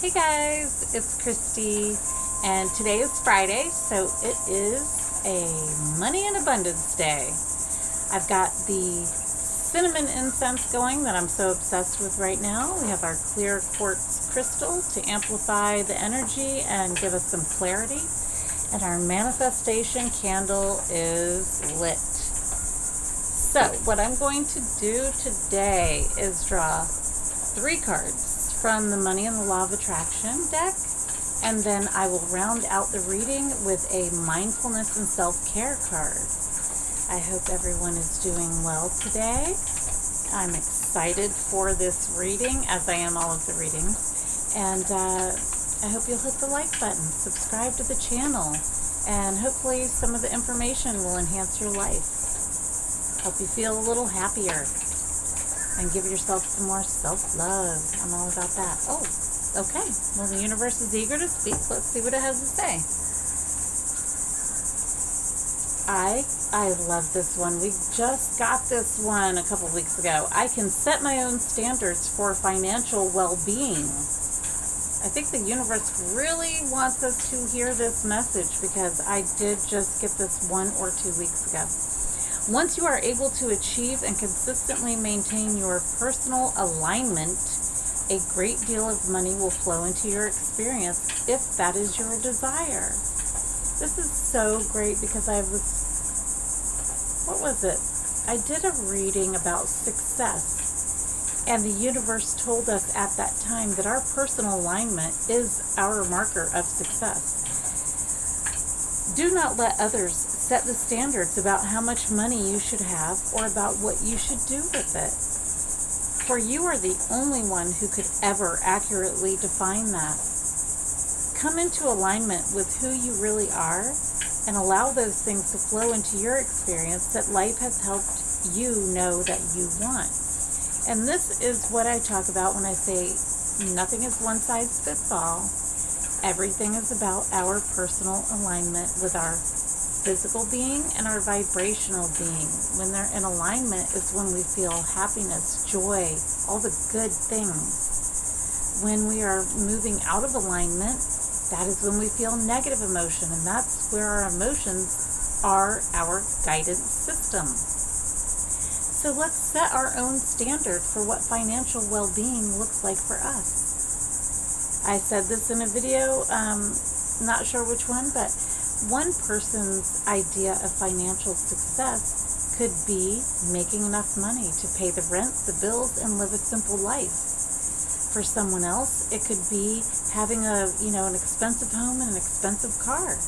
Hey guys, it's Christy, and today is Friday, so it is a Money and Abundance Day. I've got the cinnamon incense going that I'm so obsessed with right now. We have our clear quartz crystal to amplify the energy and give us some clarity, and our manifestation candle is lit. So what I'm going to do today is draw 3 cards from the Money and the Law of Attraction deck, and then I will round out the reading with a mindfulness and self-care card. I hope everyone is doing well today. I'm excited for this reading, as I am all of the readings, and I hope you'll hit the like button, subscribe to the channel, and hopefully some of the information will enhance your life. Help you feel a little happier. And give yourself some more self-love. I'm all about that. Oh, okay. Well, the universe is eager to speak. Let's see what it has to say. I love this one. We just got this one a couple weeks ago. I can set my own standards for financial well-being. I think the universe really wants us to hear this message because I did just get this 1 or 2 weeks ago. Once you are able to achieve and consistently maintain your personal alignment, a great deal of money will flow into your experience if that is your desire. This is so great because I did a reading about success, and the universe told us at that time that our personal alignment is our marker of success. Do not let others set the standards about how much money you should have or about what you should do with it. For you are the only one who could ever accurately define that. Come into alignment with who you really are and allow those things to flow into your experience that life has helped you know that you want. And this is what I talk about when I say nothing is one size fits all. Everything is about our personal alignment with our physical being and our vibrational being. When they're in alignment is when we feel happiness, joy, all the good things. When we are moving out of alignment, that is when we feel negative emotion, and that's where our emotions are our guidance system. So let's set our own standard for what financial well-being looks like for us. I said this in a video, not sure which one, but one person's idea of financial success could be making enough money to pay the rent, the bills, and live a simple life. For someone else, it could be having an expensive home and an expensive car.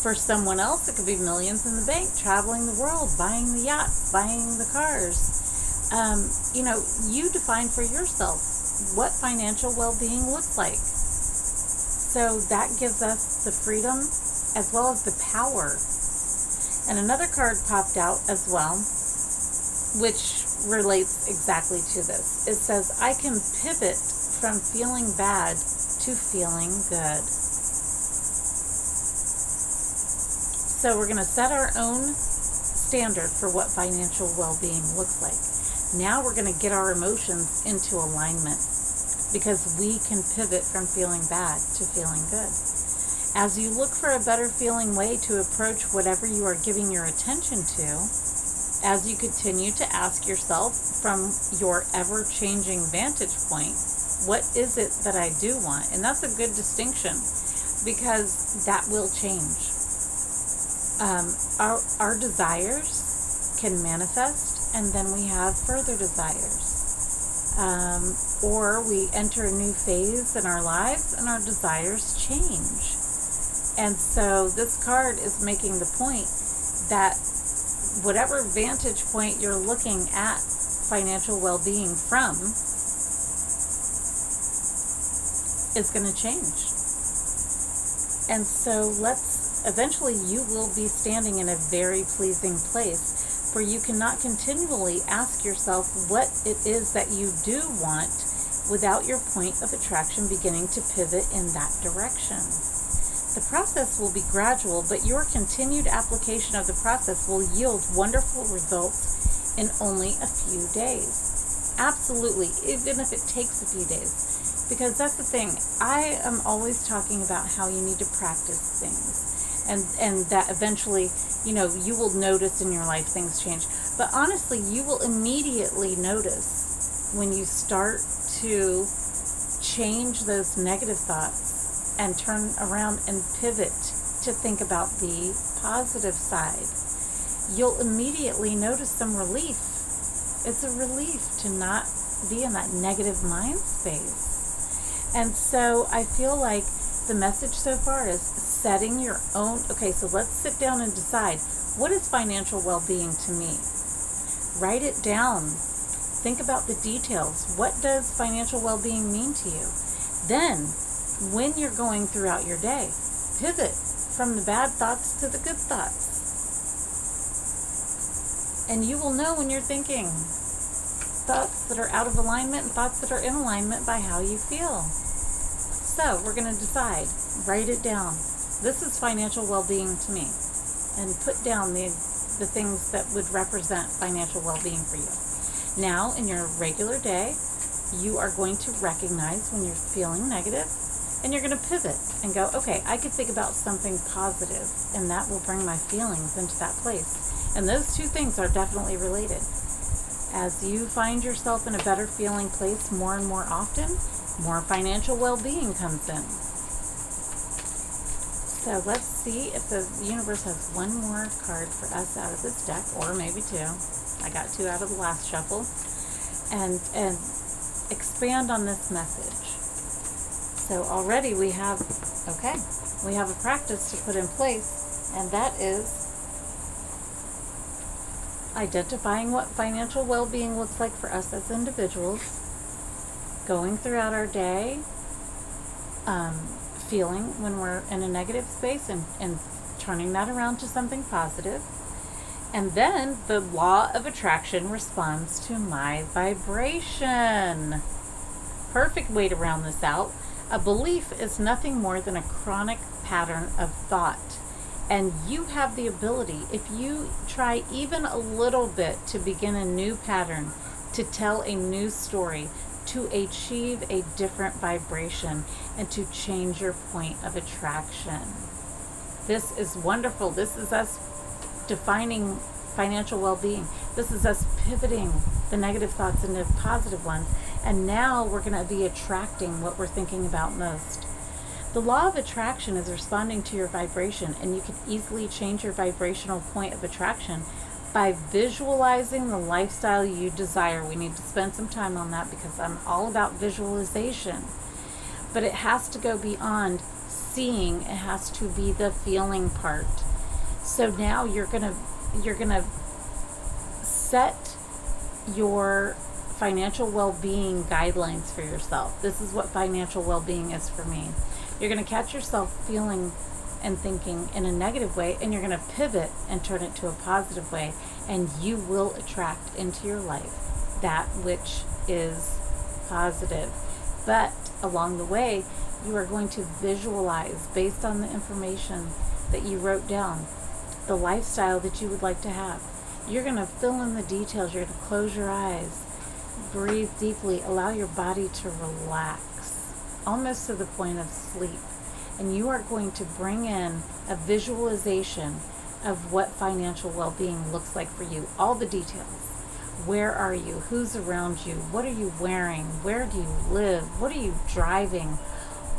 For someone else, it could be millions in the bank, traveling the world, buying the yachts, buying the cars. You define for yourself what financial well-being looks like. So that gives us the freedom as well as the power. And another card popped out as well, which relates exactly to this. It says, I can pivot from feeling bad to feeling good. So we're going to set our own standard for what financial well-being looks like. Now we're going to get our emotions into alignment, because we can pivot from feeling bad to feeling good. As you look for a better feeling way to approach whatever you are giving your attention to, as you continue to ask yourself from your ever-changing vantage point, what is it that I do want? And that's a good distinction, because that will change. Our desires can manifest, and then we have further desires. Or we enter a new phase in our lives and our desires change. And so this card is making the point that whatever vantage point you're looking at financial well-being from is going to change. And so eventually you will be standing in a very pleasing place, for you cannot continually ask yourself what it is that you do want without your point of attraction beginning to pivot in that direction. The process will be gradual, but your continued application of the process will yield wonderful results in only a few days. Absolutely, even if it takes a few days. Because that's the thing. I am always talking about how you need to practice things. And that eventually, you will notice in your life things change. But honestly, you will immediately notice when you start to change those negative thoughts and turn around and pivot to think about the positive side. You'll immediately notice some relief. It's a relief to not be in that negative mind space. And so I feel like the message so far is setting your own, okay, so let's sit down and decide, what is financial well-being to me? Write it down. Think about the details. What does financial well-being mean to you? Then, when you're going throughout your day, pivot from the bad thoughts to the good thoughts. And you will know when you're thinking thoughts that are out of alignment and thoughts that are in alignment by how you feel. So we're going to decide, write it down. This is financial well-being to me. And put down the things that would represent financial well-being for you. Now, in your regular day, you are going to recognize when you're feeling negative, and you're going to pivot and go, okay, I could think about something positive, and that will bring my feelings into that place. And those two things are definitely related. As you find yourself in a better feeling place more and more often, more financial well-being comes in. So let's see if the universe has one more card for us out of this deck, or maybe two. I got two out of the last shuffle. And expand on this message. So already we have a practice to put in place, and that is identifying what financial well-being looks like for us as individuals, going throughout our day, feeling when we're in a negative space and turning that around to something positive. And then the law of attraction responds to my vibration. Perfect way to round this out. A belief is nothing more than a chronic pattern of thought. And you have the ability, if you try even a little bit to begin a new pattern, to tell a new story, to achieve a different vibration, and to change your point of attraction. This is wonderful. This is us defining financial well-being. This is us pivoting the negative thoughts into positive ones. And now we're going to be attracting what we're thinking about most. The law of attraction is responding to your vibration, and you can easily change your vibrational point of attraction by visualizing the lifestyle you desire. We need to spend some time on that because I'm all about visualization. But it has to go beyond seeing. It has to be the feeling part. So now you're gonna set your financial well-being guidelines for yourself. This is what financial well-being is for me. You're going to catch yourself feeling and thinking in a negative way, and you're going to pivot and turn it to a positive way, and you will attract into your life that which is positive. But along the way, you are going to visualize, based on the information that you wrote down, the lifestyle that you would like to have. You're going to fill in the details. You're going to close your eyes, breathe deeply, allow your body to relax, almost to the point of sleep. And you are going to bring in a visualization of what financial well-being looks like for you. All the details. Where are you? Who's around you? What are you wearing? Where do you live? What are you driving?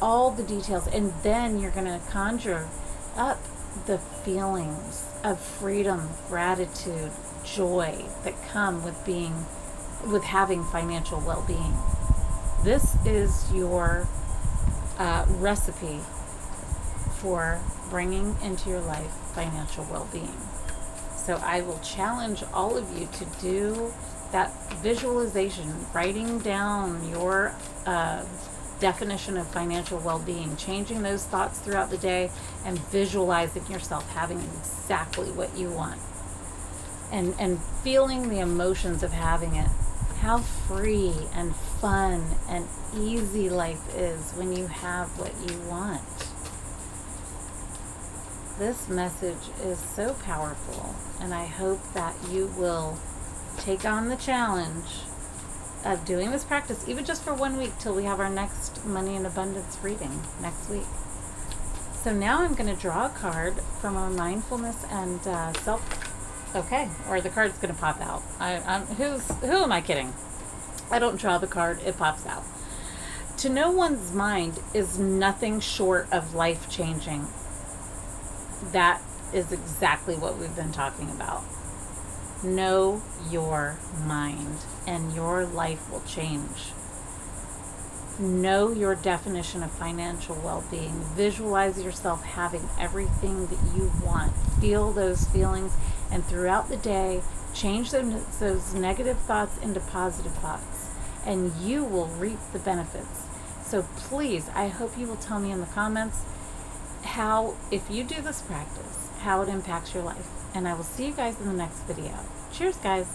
All the details. And then you're going to conjure up the feelings of freedom, gratitude, joy that come with having financial well-being. This is your recipe for bringing into your life financial well-being. So I will challenge all of you to do that visualization, writing down your definition of financial well-being, changing those thoughts throughout the day, and visualizing yourself having exactly what you want, and feeling the emotions of having it. How free and fun and easy life is when you have what you want. This message is so powerful, and I hope that you will take on the challenge of doing this practice, even just for 1 week till we have our next money and abundance reading next week. So now I'm going to draw a card from our mindfulness and self. Okay, or the card's going to pop out. Who am I kidding? I don't draw the card, it pops out. To know one's mind is nothing short of life-changing. That is exactly what we've been talking about. Know your mind and your life will change. Know your definition of financial well-being. Visualize yourself having everything that you want. Feel those feelings, and throughout the day, change those negative thoughts into positive thoughts, and you will reap the benefits. So please, I hope you will tell me in the comments how, if you do this practice, how it impacts your life. And I will see you guys in the next video. Cheers, guys.